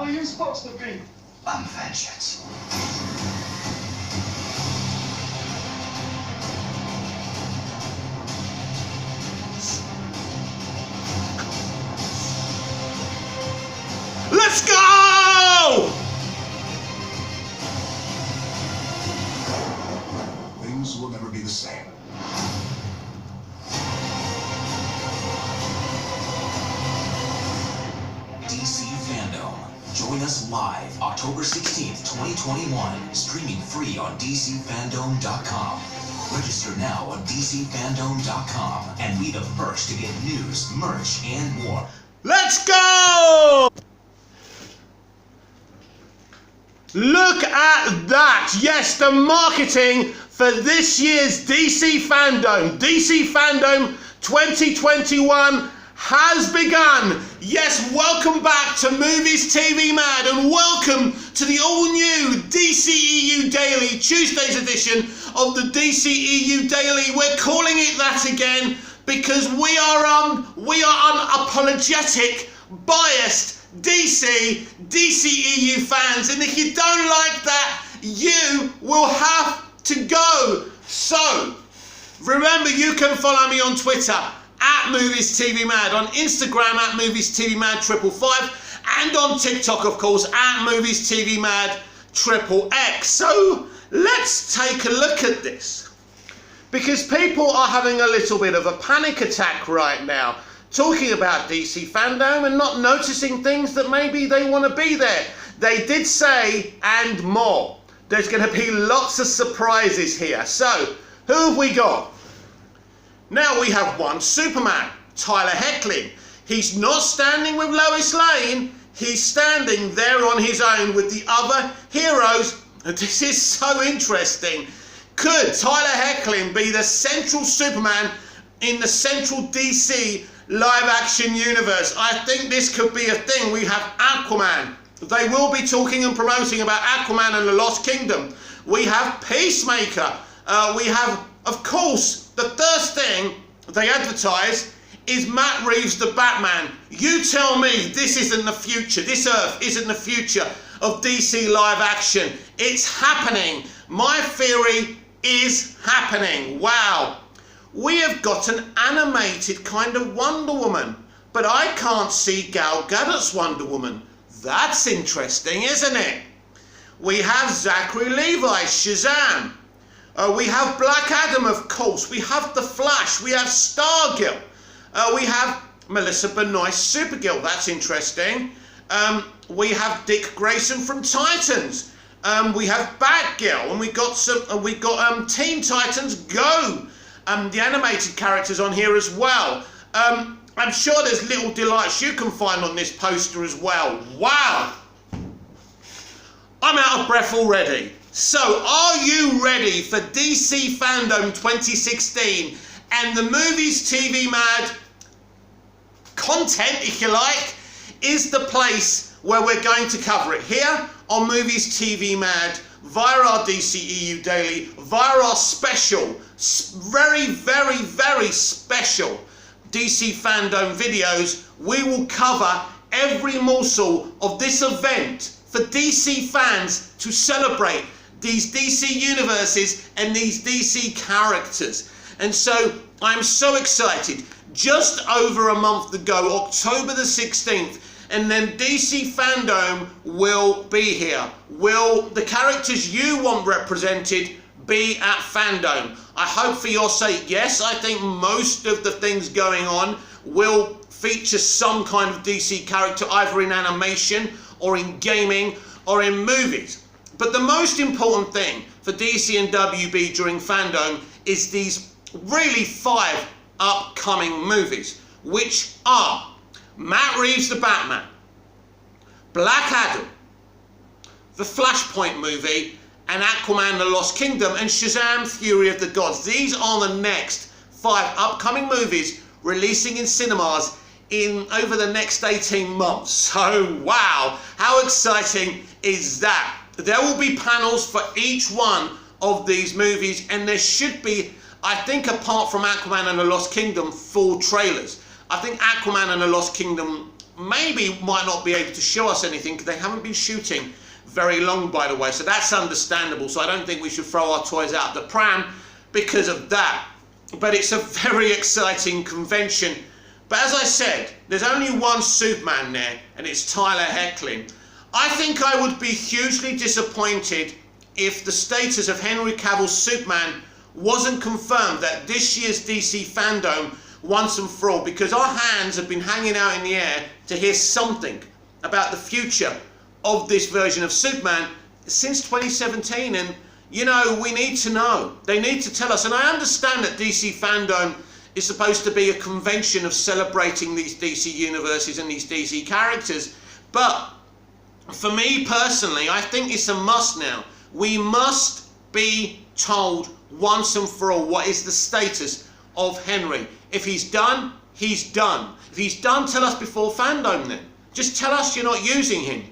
are you supposed to be? I'm vengeance. Let's go! Things will never be the same. DC Fandome. Join us live October 16th, 2021, streaming free on dcfandome.com. Register now on dcfandome.com and be the first to get news, merch, and more. Let's go! Look at that. Yes, the marketing for this year's DC Fandome. DC Fandome 2021 has begun. Yes, welcome back to Movies TV Mad and welcome to the all-new DCEU Daily, Tuesday's edition of the DCEU Daily. We're calling it that again because we are unapologetic, biased DCEU fans, and if you don't like that, you will have to go. So remember, you can follow me on Twitter at Movies TV Mad, on Instagram at Movies TV Mad 555, and on TikTok, of course, at Movies TV Mad XXX. So let's take a look at this, because people are having a little bit of a panic attack right now, talking about DC Fandome and not noticing things that maybe they want to be there. They did say, and more. There's going to be lots of surprises here. So, who have we got? Now we have one Superman, Tyler Hoechlin. He's not standing with Lois Lane. He's standing there on his own with the other heroes. This is so interesting. Could Tyler Hoechlin be the central Superman in the central DC live action universe? I think this could be a thing. We have Aquaman. They will be talking and promoting about Aquaman and the Lost Kingdom. We have Peacemaker. We have, of course, the first thing they advertise is Matt Reeves the Batman. You tell me this isn't the future. This Earth isn't the future of DC live action. It's happening. My theory is happening. Wow. We have got an animated kind of Wonder Woman, but I can't see Gal Gadot's Wonder Woman. That's interesting, isn't it? We have Zachary Levi's Shazam. We have Black Adam, of course. We have The Flash. We have Stargirl. We have Melissa Benoist Supergirl. That's interesting. We have Dick Grayson from Titans. We have Batgirl, and we got Teen Titans Go. The animated characters on here as well. I'm sure there's little delights you can find on this poster as well. Wow! I'm out of breath already. So, are you ready for DC Fandome 2016 and the Movies TV Mad content, if you like, is the place where we're going to cover it here on Movies TV Mad, via our DCEU Daily, via our special, very, very, very special DC Fandome videos. We will cover every morsel of this event for DC fans to celebrate these DC universes and these DC characters. And so I'm so excited. Just over a month ago, October the 16th, and then DC Fandome will be here. Will the characters you want represented be at Fandome? I hope for your sake, yes. I think most of the things going on will feature some kind of DC character, either in animation or in gaming or in movies. But the most important thing for DC and WB during Fandome is these really 5 upcoming movies, which are Matt Reeves the Batman, Black Adam, the Flashpoint movie, and Aquaman the Lost Kingdom, and Shazam Fury of the Gods. These are the next 5 upcoming movies releasing in cinemas in over the next 18 months. So wow, how exciting is that? There will be panels for each one of these movies, and there should be, I think, apart from Aquaman and the Lost Kingdom, full trailers. I think Aquaman and the Lost Kingdom maybe might not be able to show us anything because they haven't been shooting very long, by the way, so that's understandable. So I don't think we should throw our toys out the pram because of that. But it's a very exciting convention. But as I said, there's only one Superman there, and it's Tyler Hoechlin. I think I would be hugely disappointed if the status of Henry Cavill's Superman wasn't confirmed at this year's DC Fandome once and for all, because our hands have been hanging out in the air to hear something about the future of this version of Superman since 2017, and you know, we need to know. They need to tell us. And I understand that DC Fandome is supposed to be a convention of celebrating these DC universes and these DC characters, but for me personally, I think it's a must now. We must be told once and for all what is the status of Henry. If he's done, he's done. If he's done, tell us before Fandome then. Just tell us you're not using him.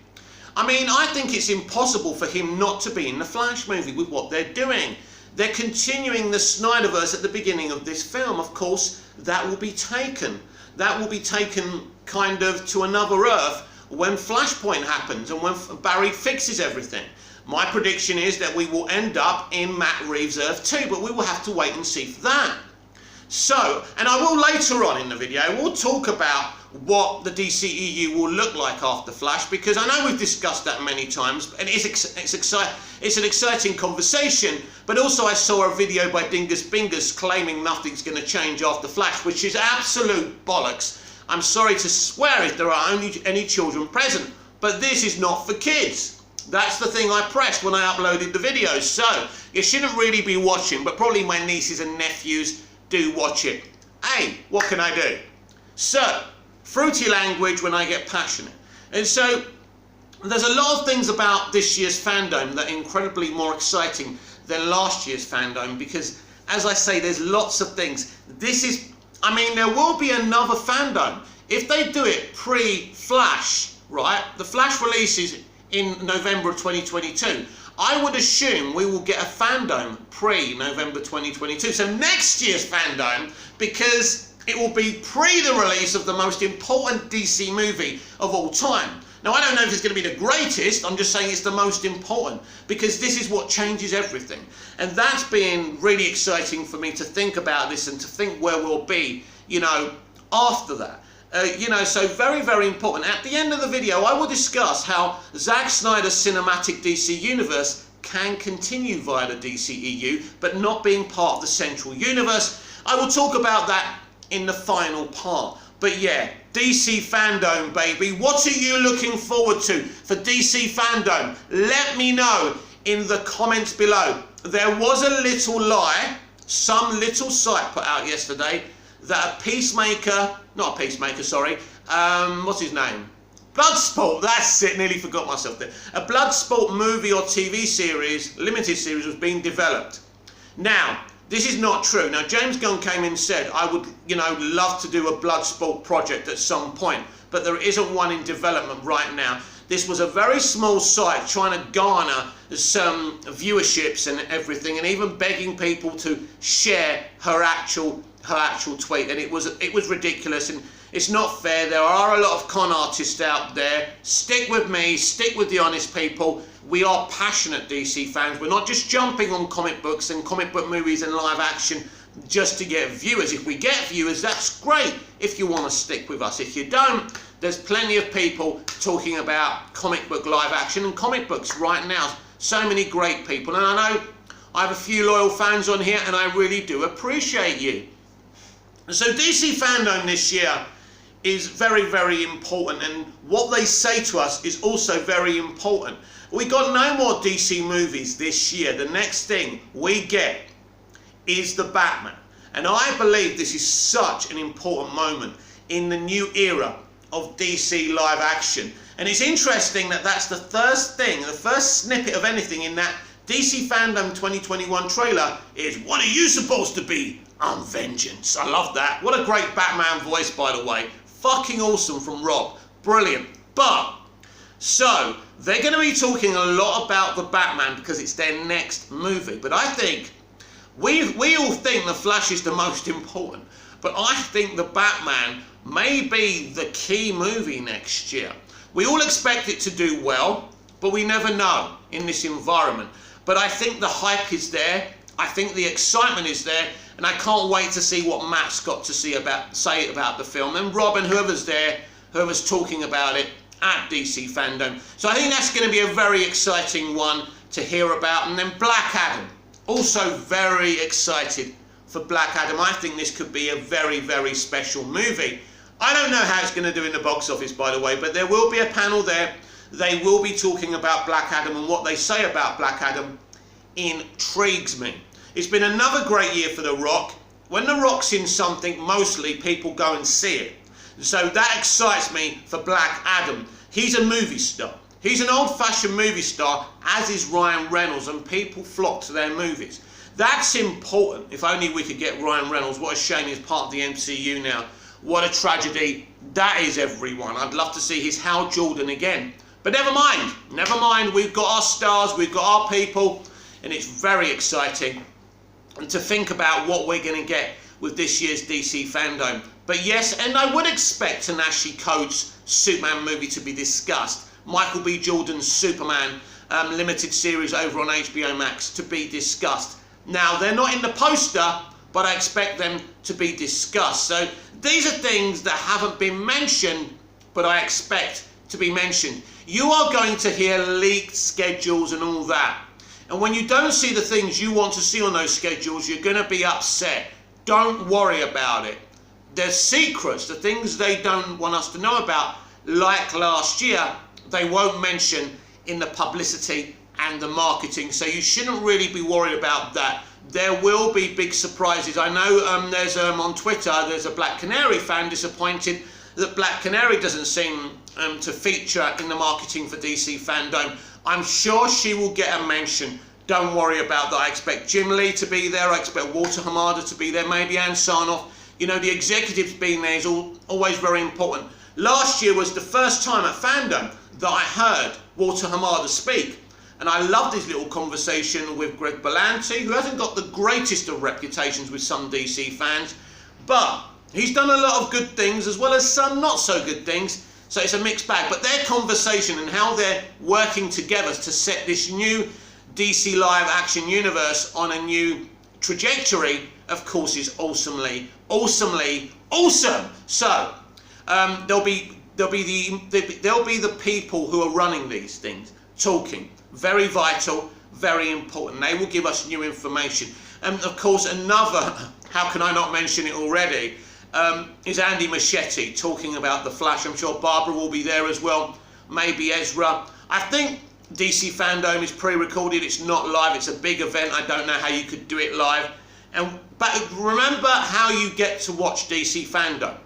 I mean, I think it's impossible for him not to be in the Flash movie with what they're doing. They're continuing the Snyderverse at the beginning of this film. Of course, that will be taken. That will be taken kind of to another Earth when Flashpoint happens and when Barry fixes everything. My prediction is that we will end up in Matt Reeves' Earth 2, but we will have to wait and see for that. So, and I will later on in the video, we'll talk about what the DCEU will look like after Flash, because I know we've discussed that many times, and it's an exciting conversation, but also I saw a video by Dingus Bingus claiming nothing's going to change after Flash, which is absolute bollocks. I'm sorry to swear if there are only any children present, but this is not for kids. That's the thing I pressed when I uploaded the videos, so you shouldn't really be watching, but probably my nieces and nephews do watch it. Hey, what can I do? So, fruity language when I get passionate. And so, there's a lot of things about this year's Fandome that are incredibly more exciting than last year's Fandome, because, as I say, there's lots of things. This is, I mean, there will be another Fandome. If they do it pre-Flash, right, the Flash releases in November of 2022, I would assume we will get a Fandome pre-November 2022. So next year's Fandome, because it will be pre the release of the most important DC movie of all time. Now, I don't know if it's going to be the greatest, I'm just saying it's the most important, because this is what changes everything. And that's been really exciting for me to think about this and to think where we'll be, you know, after that. You know, so very, very important. At the end of the video, I will discuss how Zack Snyder's cinematic DC universe can continue via the DCEU, but not being part of the central universe. I will talk about that in the final part. But yeah, DC Fandome, baby. What are you looking forward to for DC Fandome? Let me know in the comments below. There was a little lie, some little site put out yesterday, that a Peacemaker, not a Peacemaker, sorry, what's his name? Bloodsport, that's it, nearly forgot myself there. A Bloodsport movie or TV series, limited series, was being developed. Now, this is not true. Now, James Gunn came in and said, I would, you know, love to do a Bloodsport project at some point, but there isn't one in development right now. This was a very small site trying to garner some viewerships and everything, and even begging people to share her actual tweet, and it was ridiculous, and it's not fair. There are a lot of con artists out there. Stick with me, stick with the honest people. We are passionate DC fans. We're not just jumping on comic books and comic book movies and live action just to get viewers. If we get viewers, that's great if you want to stick with us. If you don't, there's plenty of people talking about comic book live action and comic books right now. So many great people, and I know I have a few loyal fans on here, and I really do appreciate you. So DC Fandome this year is very, very important, and what they say to us is also very important. We got no more DC movies this year. The next thing we get is the Batman, and I believe this is such an important moment in the new era of DC live action. And it's interesting that that's the first thing, the first snippet of anything in that DC Fandome 2021 trailer is, what are you supposed to be? I'm vengeance. I love that. What a great Batman voice, by the way. Fucking awesome from Rob. Brilliant. But, so, they're going to be talking a lot about the Batman because it's their next movie. But I think We all think the Flash is the most important, but I think the Batman may be the key movie next year. We all expect it to do well, but we never know in this environment. But I think the hype is there. I think the excitement is there, and I can't wait to see what Matt's got to say about the film, and Rob and whoever's there, whoever's talking about it at DC Fandom. So I think that's going to be a very exciting one to hear about. And then Black Adam, also very excited for Black Adam. I think this could be a very, very special movie. I don't know how it's going to do in the box office, by the way, but there will be a panel there. They will be talking about Black Adam, and what they say about Black Adam intrigues me. It's been another great year for The Rock. When The Rock's in something, mostly people go and see it. So that excites me for Black Adam. He's a movie star. He's an old-fashioned movie star, as is Ryan Reynolds, and people flock to their movies. That's important. If only we could get Ryan Reynolds. What a shame he's part of the MCU now. What a tragedy that is, everyone. I'd love to see his Hal Jordan again. But never mind. Never mind. We've got our stars. We've got our people. And it's very exciting. And to think about what we're going to get with this year's DC Fandom. But yes, and I would expect Tanashi Coates' Superman movie to be discussed. Michael B. Jordan's Superman limited series over on HBO Max to be discussed. Now, they're not in the poster, but I expect them to be discussed. So these are things that haven't been mentioned, but I expect to be mentioned. You are going to hear leaked schedules and all that. And when you don't see the things you want to see on those schedules, you're going to be upset. Don't worry about it. There's secrets, the things they don't want us to know about, like last year, they won't mention in the publicity and the marketing. So you shouldn't really be worried about that. There will be big surprises. I know there's on Twitter, there's a Black Canary fan disappointed that Black Canary doesn't seem to feature in the marketing for DC Fandom. I'm sure she will get a mention. Don't worry about that. I expect Jim Lee to be there. I expect Walter Hamada to be there. Maybe Ann Sarnoff. You know, the executives being there is always very important. Last year was the first time at Fandom that I heard Walter Hamada speak. And I loved his little conversation with Greg Berlanti, who hasn't got the greatest of reputations with some DC fans. But he's done a lot of good things as well as some not so good things. So it's a mixed bag. But their conversation and how they're working together to set this new DC live action universe on a new trajectory, of course, is awesomely awesome. So there'll be the people who are running these things talking. Very vital, very important. They will give us new information. And of course, another, how can I not mention it already, is Andy Muschietti talking about The Flash. I'm sure Barbara will be there as well, maybe Ezra. I think DC Fandom is pre-recorded, it's not live, it's a big event. I don't know how you could do it live. But remember how you get to watch DC Fandom.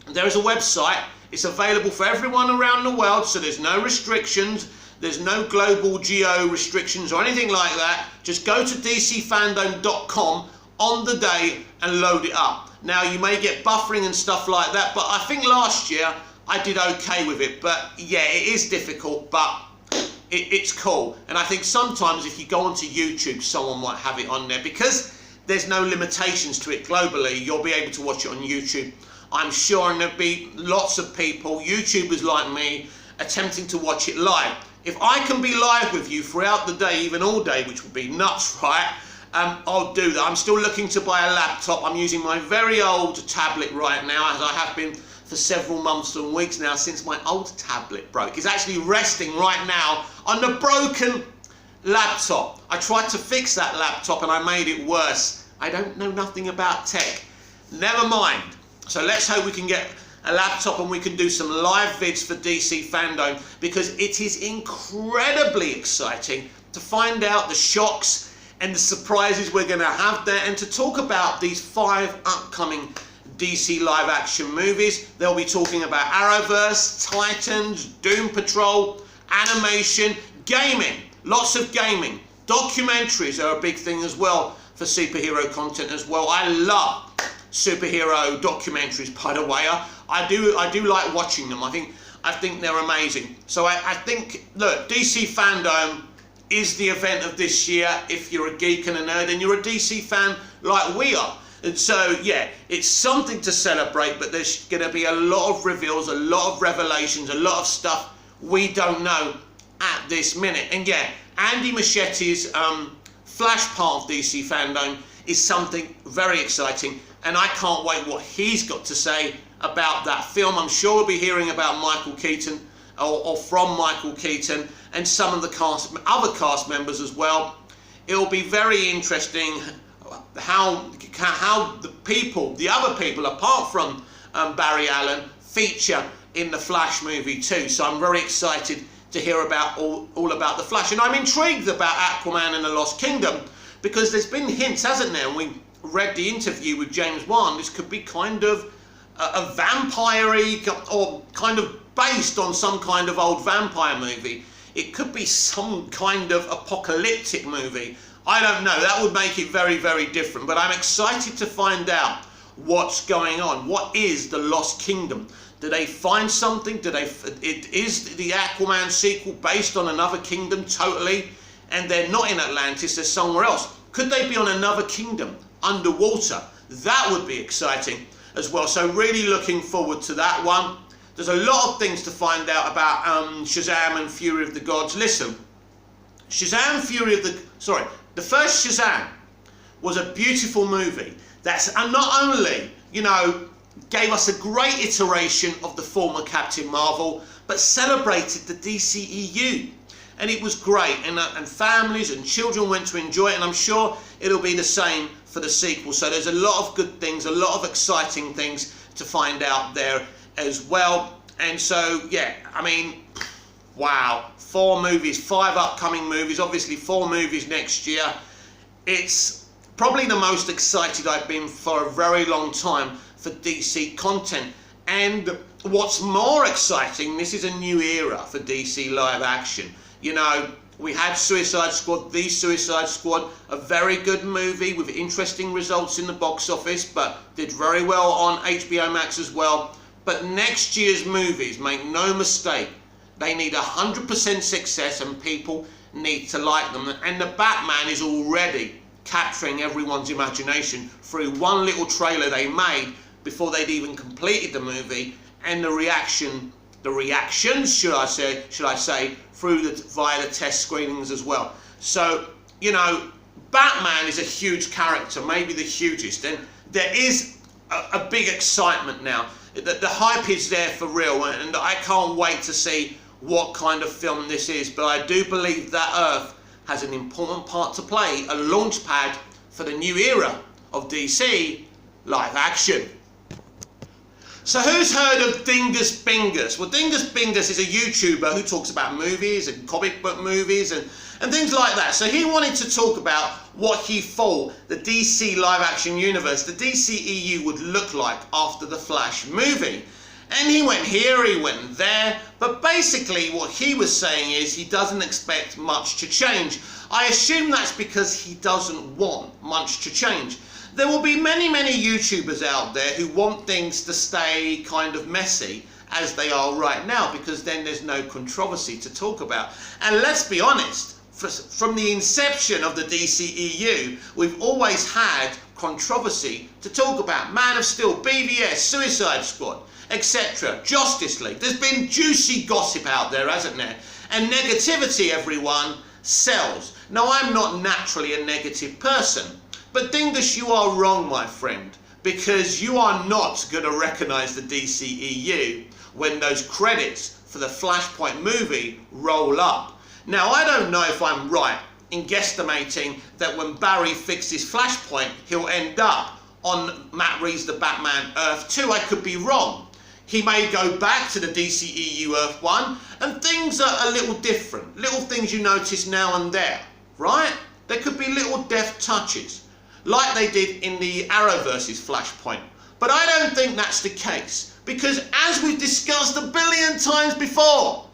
There is a website, it's available for everyone around the world, so there's no restrictions, there's no global geo restrictions or anything like that. Just go to dcfandom.com on the day and load it up. Now, you may get buffering and stuff like that, but I think last year I did okay with it. But yeah, it is difficult, but it's cool. And I think sometimes if you go onto YouTube, someone might have it on there. Because there's no limitations to it globally, you'll be able to watch it on YouTube, I'm sure, and there'll be lots of people, YouTubers like me, attempting to watch it live. If I can be live with you throughout the day, even all day, which would be nuts, right? I'll do that. I'm still looking to buy a laptop. I'm using my very old tablet right now, as I have been for several months and weeks now, since my old tablet broke. It's actually resting right now on the broken laptop. I tried to fix that laptop and I made it worse. I don't know nothing about tech. Never mind. So let's hope we can get a laptop and we can do some live vids for DC Fandom, because it is incredibly exciting to find out the shocks and the surprises we're going to have there, and to talk about these 5 upcoming DC live action movies. They'll be talking about Arrowverse, Titans, Doom Patrol, animation, gaming, lots of gaming. Documentaries are a big thing as well for superhero content as well. I love superhero documentaries, by the way. I do like watching them. I think they're amazing. So I think, look, DC Fandom is the event of this year. If you're a geek and a nerd and you're a DC fan like we are. And so, yeah, it's something to celebrate, but there's going to be a lot of reveals, a lot of revelations, a lot of stuff we don't know at this minute. And yeah, Andy Muschietti Flash part of DC Fandome is something very exciting, and I can't wait what he's got to say about that film. I'm sure we'll be hearing about Michael Keaton, or from Michael Keaton, and some of the other cast members as well. It'll be very interesting how the other people, apart from Barry Allen, feature in the Flash movie too. So I'm very excited to hear about all about the Flash, and I'm intrigued about Aquaman and the Lost Kingdom, because there's been hints, hasn't there? And we read the interview with James Wan. This could be kind of a vampire-y, or kind of based on some kind of old vampire movie. It could be some kind of apocalyptic movie. I don't know. That would make it very, very different. But I'm excited to find out what's going on. What is the Lost Kingdom? Do they find something? Is the Aquaman sequel based on another kingdom totally? And they're not in Atlantis, they're somewhere else. Could they be on another kingdom underwater? That would be exciting as well. So really looking forward to that one. There's a lot of things to find out about Shazam and Fury of the Gods. Listen, the first Shazam was a beautiful movie that's not only, gave us a great iteration of the former Captain Marvel, but celebrated the DCEU. And it was great, and families and children went to enjoy it, and I'm sure it'll be the same for the sequel. So there's a lot of good things, a lot of exciting things to find out there as well. And so, yeah, I mean, wow, 4 movies, 5 upcoming movies, obviously 4 movies next year. It's probably the most excited I've been for a very long time for DC content. And what's more exciting, this is a new era for DC live action. We had Suicide Squad, The Suicide Squad, a very good movie with interesting results in the box office, but did very well on HBO Max as well. But next year's movies, make no mistake, they need 100% success, and people need to like them. And the Batman is already capturing everyone's imagination through one little trailer they made before they'd even completed the movie, and the reactions, should I say, via the test screenings as well. So, Batman is a huge character, maybe the hugest, and there is a big excitement now. The hype is there for real, and I can't wait to see what kind of film this is. But I do believe that Earth has an important part to play, a launch pad for the new era of DC live action. So who's heard of Dingus Bingus? Well, Dingus Bingus is a YouTuber who talks about movies and comic book movies and things like that. So he wanted to talk about what he thought the DC live action universe, the DCEU, would look like after the Flash movie. And he went here, he went there, but basically what he was saying is he doesn't expect much to change. I assume that's because he doesn't want much to change. There will be many, many YouTubers out there who want things to stay kind of messy as they are right now, because then there's no controversy to talk about. And let's be honest, from the inception of the DCEU, we've always had controversy to talk about. Man of Steel, BVS, Suicide Squad, etc. Justice League. There's been juicy gossip out there, hasn't there? And negativity, everyone, sells. Now, I'm not naturally a negative person, but Dingus, you are wrong, my friend, because you are not going to recognise the DCEU when those credits for the Flashpoint movie roll up. Now, I don't know if I'm right in guesstimating that when Barry fixes Flashpoint, he'll end up on Matt Reeves' The Batman Earth 2. I could be wrong. He may go back to the DCEU Earth 1, and things are a little different. Little things you notice now and there, right? There could be little deft touches, like they did in the Arrowverse's Flashpoint. But I don't think that's the case, because as we've discussed a billion times before,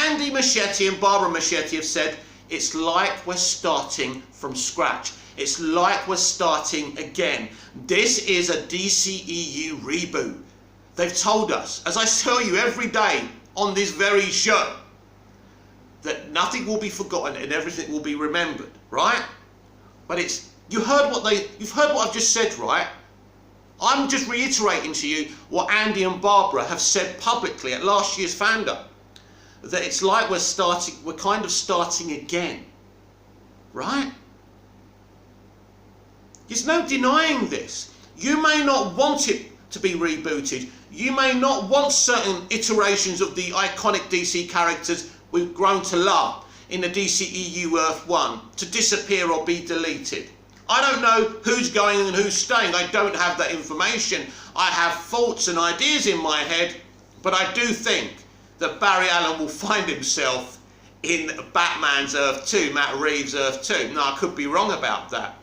Andy Muschietti and Barbara Muschietti have said, it's like we're starting from scratch. It's like we're starting again. This is a DCEU reboot. They've told us, as I tell you every day on this very show, that nothing will be forgotten and everything will be remembered, right? But you've heard what I've just said, right? I'm just reiterating to you what Andy and Barbara have said publicly at last year's fandom, that it's like we're kind of starting again, right? There's no denying this. You may not want it to be rebooted. You may not want certain iterations of the iconic DC characters we've grown to love in the DCEU Earth 1 to disappear or be deleted. I don't know who's going and who's staying. I don't have that information. I have thoughts and ideas in my head, but I do think that Barry Allen will find himself in Batman's Earth 2, Matt Reeves' Earth 2. Now, I could be wrong about that.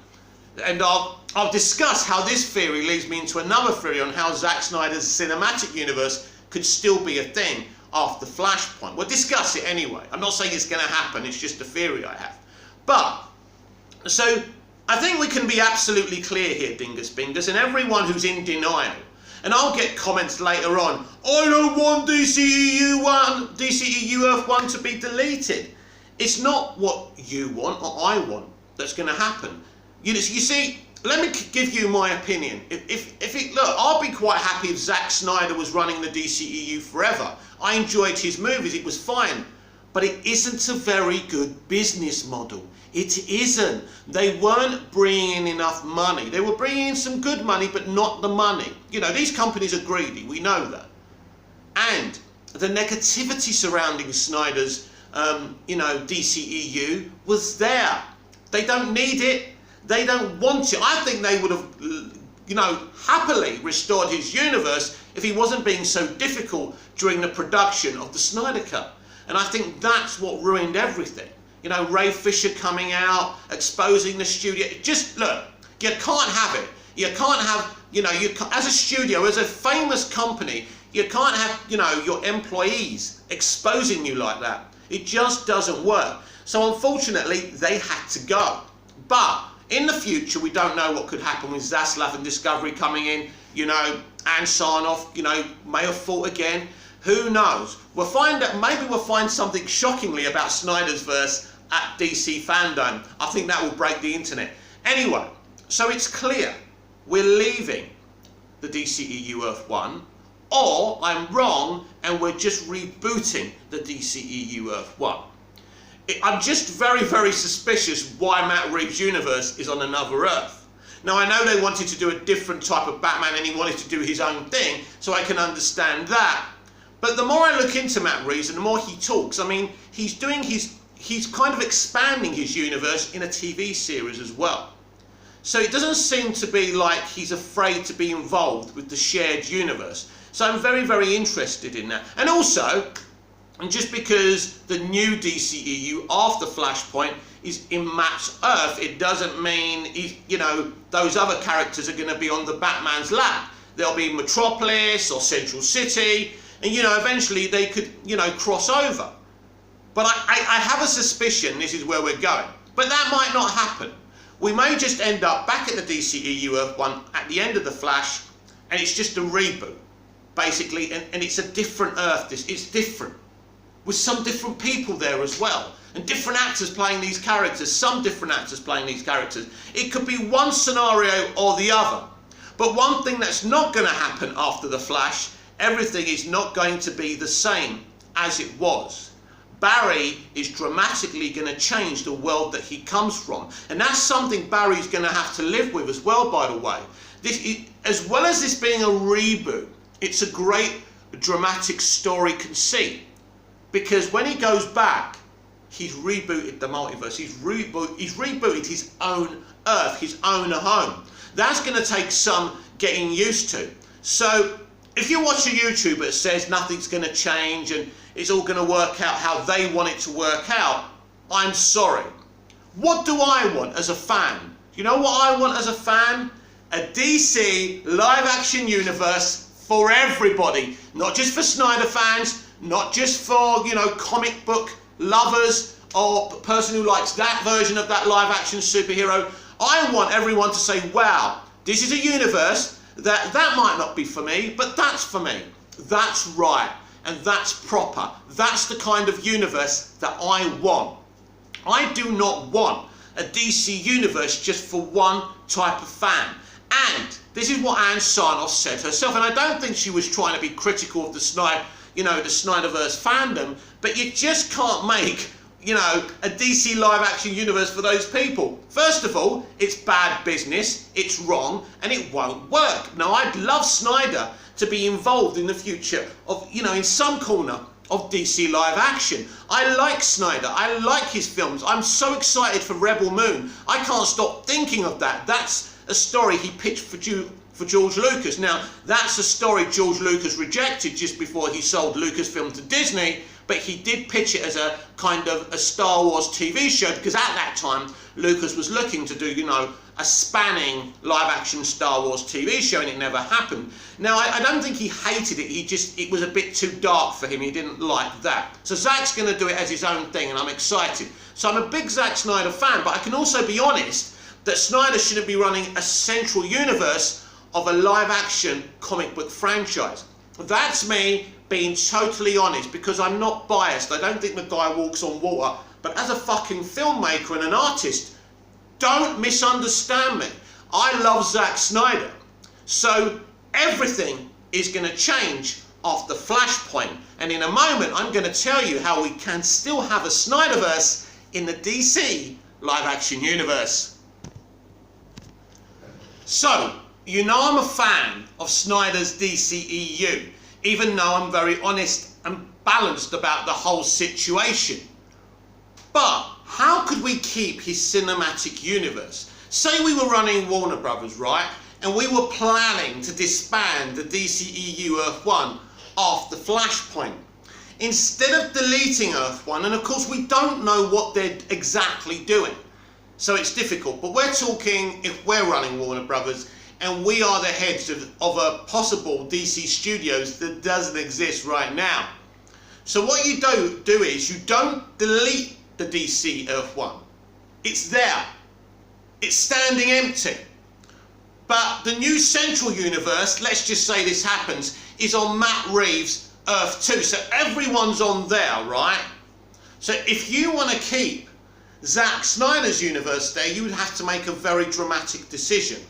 And I'll discuss how this theory leads me into another theory on how Zack Snyder's cinematic universe could still be a thing after Flashpoint. We'll discuss it anyway. I'm not saying it's going to happen, it's just a theory I have. But, so, I think we can be absolutely clear here, Dingus Bingers, and everyone who's in denial. And I'll get comments later on, I don't want DCEU Earth 1 to be deleted. It's not what you want or I want that's going to happen. You see, let me give you my opinion. Look, I'll be quite happy if Zack Snyder was running the DCEU forever. I enjoyed his movies, it was fine. But it isn't a very good business model. It isn't. They weren't bringing in enough money. They were bringing in some good money, but not the money. You know, these companies are greedy, we know that. And the negativity surrounding Snyder's, DCEU was there. They don't need it. They don't want it. I think they would have, happily restored his universe if he wasn't being so difficult during the production of the Snyder Cut. And I think that's what ruined everything. You know, Ray Fisher coming out, exposing the studio. Just look, you can't have it. You can't have, as a studio, as a famous company, you can't have, your employees exposing you like that. It just doesn't work. So unfortunately, they had to go. But in the future, we don't know what could happen with Zaslav and Discovery coming in. Ann Sarnoff, may have fought again. Who knows? We'll find that maybe we'll find something shockingly about Snyder's verse at DC Fandome. I think that will break the internet. Anyway, so it's clear we're leaving the DCEU Earth 1, or I'm wrong and we're just rebooting the DCEU Earth 1. I'm just very, very suspicious why Matt Reeves' universe is on another Earth. Now, I know they wanted to do a different type of Batman and he wanted to do his own thing, so I can understand that. But the more I look into Matt Reeves and the more he talks, I mean, he's kind of expanding his universe in a TV series as well. So it doesn't seem to be like he's afraid to be involved with the shared universe. So I'm very, very interested in that. And also, and just because the new DCEU after Flashpoint is in Matt's Earth, it doesn't mean, those other characters are going to be on the Batman's lap. There'll be Metropolis or Central City, and, eventually they could, cross over. But I have a suspicion this is where we're going. But that might not happen. We may just end up back at the DCEU Earth 1 at the end of the Flash, and it's just a reboot, basically, and it's a different Earth. It's different, with some different people there as well, and different actors playing these characters, some different actors playing these characters. It could be one scenario or the other. But one thing that's not going to happen after the Flash, everything is not going to be the same as it was. Barry is dramatically going to change the world that he comes from. And that's something Barry's going to have to live with as well, by the way. As well as this being a reboot, it's a great dramatic story conceit. Because when he goes back, he's rebooted the multiverse. He's rebooted his own Earth, his own home. That's going to take some getting used to. So if you watch a YouTuber that says nothing's going to change and it's all going to work out how they want it to work out, I'm sorry. What do I want as a fan? You know what I want as a fan? A DC live-action universe for everybody. Not just for Snyder fans, not just for, comic book lovers or the person who likes that version of that live-action superhero. I want everyone to say, wow, this is a universe that might not be for me, but that's for me. That's right. and that's proper. That's the kind of universe that I want. I do not want a DC universe just for one type of fan. And this is what Ann Sarnoff said herself, and I don't think she was trying to be critical of the Snyderverse fandom, but you just can't make, a DC live action universe for those people. First of all, it's bad business, it's wrong, and it won't work. Now, I'd love Snyder to be involved in the future of, in some corner of DC live action. I like Snyder, I like his films. I'm so excited for Rebel Moon. I can't stop thinking of that. That's a story he pitched for George Lucas. Now, that's a story George Lucas rejected just before he sold Lucasfilm to Disney, but he did pitch it as a kind of a Star Wars TV show, because at that time, Lucas was looking to do, a spanning live-action Star Wars TV show, and it never happened. Now, I don't think he hated it, it was a bit too dark for him, he didn't like that. So Zack's going to do it as his own thing, and I'm excited. So I'm a big Zack Snyder fan, but I can also be honest that Snyder shouldn't be running a central universe of a live-action comic book franchise. That's me being totally honest, because I'm not biased. I don't think the guy walks on water, but as a fucking filmmaker and an artist, don't misunderstand me. I love Zack Snyder. So everything is going to change after Flashpoint, and in a moment I'm going to tell you how we can still have a Snyderverse in the DC live-action universe. So, I'm a fan of Snyder's DCEU, even though I'm very honest and balanced about the whole situation. But how could we keep his cinematic universe? Say we were running Warner Brothers, right? And we were planning to disband the DCEU Earth 1 after Flashpoint. Instead of deleting Earth 1, and of course we don't know what they're exactly doing, so it's difficult, but we're talking if we're running Warner Brothers and we are the heads of a possible DC Studios that doesn't exist right now. So what you do is you don't delete the DC Earth 1. It's there. It's standing empty. But the new central universe, let's just say this happens, is on Matt Reeves' Earth 2. So everyone's on there, right? So if you want to keep Zack Snyder's universe there, you would have to make a very dramatic decision,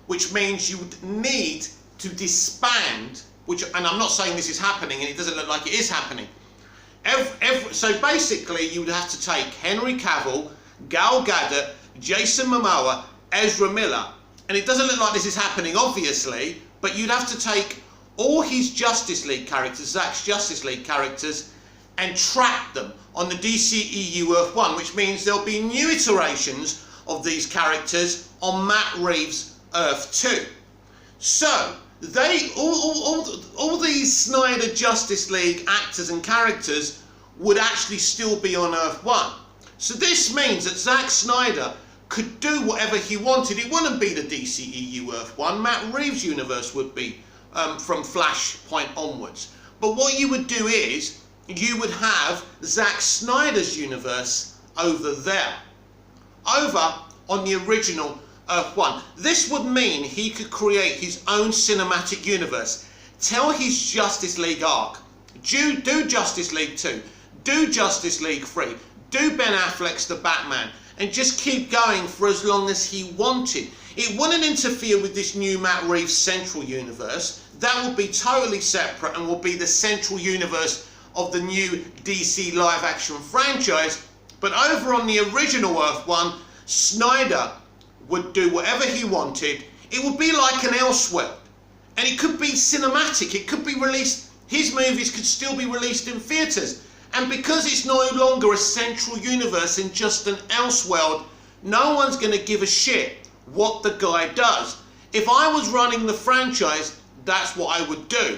which means you would need to disband, and I'm not saying this is happening, and it doesn't look like it is happening. So basically, you would have to take Henry Cavill, Gal Gadot, Jason Momoa, Ezra Miller, and it doesn't look like this is happening, obviously, but you'd have to take all his Justice League characters, Zack's Justice League characters, and trap them on the DCEU Earth 1, which means there'll be new iterations of these characters on Matt Reeves' Earth 2. So, all these Snyder Justice League actors and characters would actually still be on Earth 1. So this means that Zack Snyder could do whatever he wanted. It wouldn't be the DCEU Earth 1. Matt Reeves' universe would be from Flashpoint onwards. But what you would do is, you would have Zack Snyder's universe over there. Over on the original Earth 1. This would mean he could create his own cinematic universe. Tell his Justice League arc. Do Justice League 2. Do Justice League 3. Do Ben Affleck's The Batman. And just keep going for as long as he wanted. It wouldn't interfere with this new Matt Reeves central universe. That would be totally separate and will be the central universe of the new DC live action franchise. But over on the original Earth 1, Snyder would do whatever he wanted. It would be like an Elseworld. And it could be cinematic. It could be released. His movies could still be released in theatres. And because it's no longer a central universe and just an Elseworld, no one's going to give a shit what the guy does. If I was running the franchise, that's what I would do.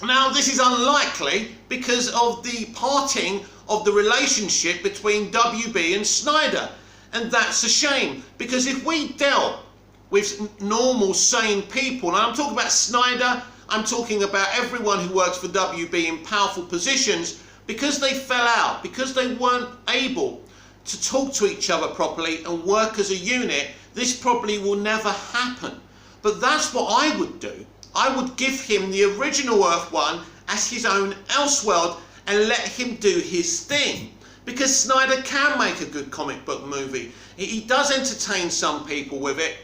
Now, this is unlikely because of the parting of the relationship between WB and Snyder. And that's a shame, because if we dealt with normal, sane people, and I'm talking about Snyder, I'm talking about everyone who works for WB in powerful positions, because they fell out, because they weren't able to talk to each other properly and work as a unit, this probably will never happen. But that's what I would do. I would give him the original Earth 1 as his own Elseworld and let him do his thing. Because Snyder can make a good comic book movie. He does entertain some people with it,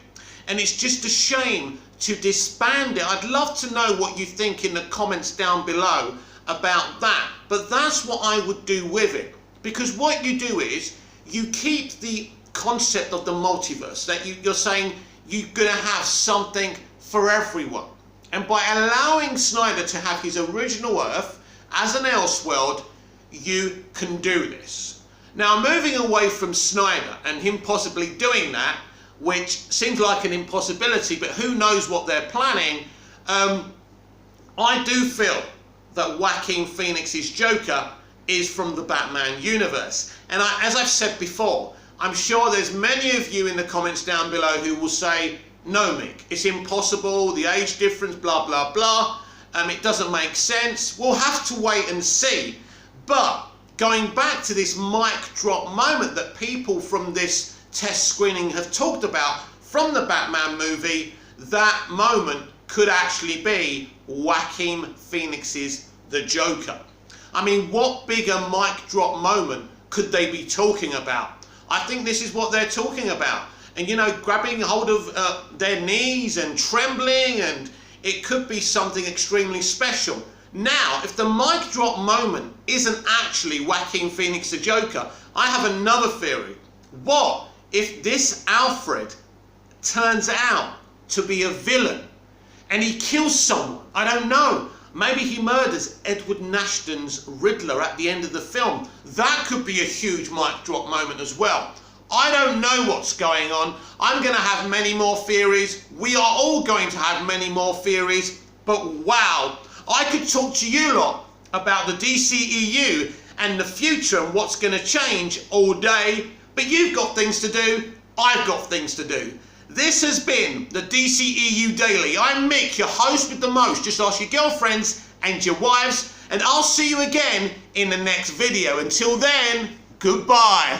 and it's just a shame to disband it. I'd love to know what you think in the comments down below about that. But that's what I would do with it. Because what you do is, you keep the concept of the multiverse, that you're saying you're going to have something for everyone. And by allowing Snyder to have his original Earth as an Elseworld, you can do this. Now, moving away from Snyder and him possibly doing that, which seems like an impossibility, but who knows what they're planning, I do feel that Joaquin Phoenix's Joker is from the Batman universe. And as I've said before, I'm sure there's many of you in the comments down below who will say, no, Mick, it's impossible, the age difference, blah, blah, blah. It doesn't make sense. We'll have to wait and see. But going back to this mic drop moment that people from this test screening have talked about from the Batman movie, that moment could actually be Joaquin Phoenix's The Joker. I mean, what bigger mic drop moment could they be talking about? I think this is what they're talking about. And, you know, grabbing hold of their knees and trembling, and it could be something extremely special. Now, if the mic drop moment isn't actually Joaquin Phoenix the Joker, I have another theory. What if this Alfred turns out to be a villain and he kills someone? I don't know. Maybe he murders Edward Nashton's Riddler at the end of the film. That could be a huge mic drop moment as well. I don't know what's going on. I'm going to have many more theories. We are all going to have many more theories. But wow, I could talk to you lot about the DCEU and the future and what's going to change all day. But you've got things to do. I've got things to do. This has been the DCEU Daily. I'm Mick, your host with the most. Just ask your girlfriends and your wives, and I'll see you again in the next video. Until then, goodbye.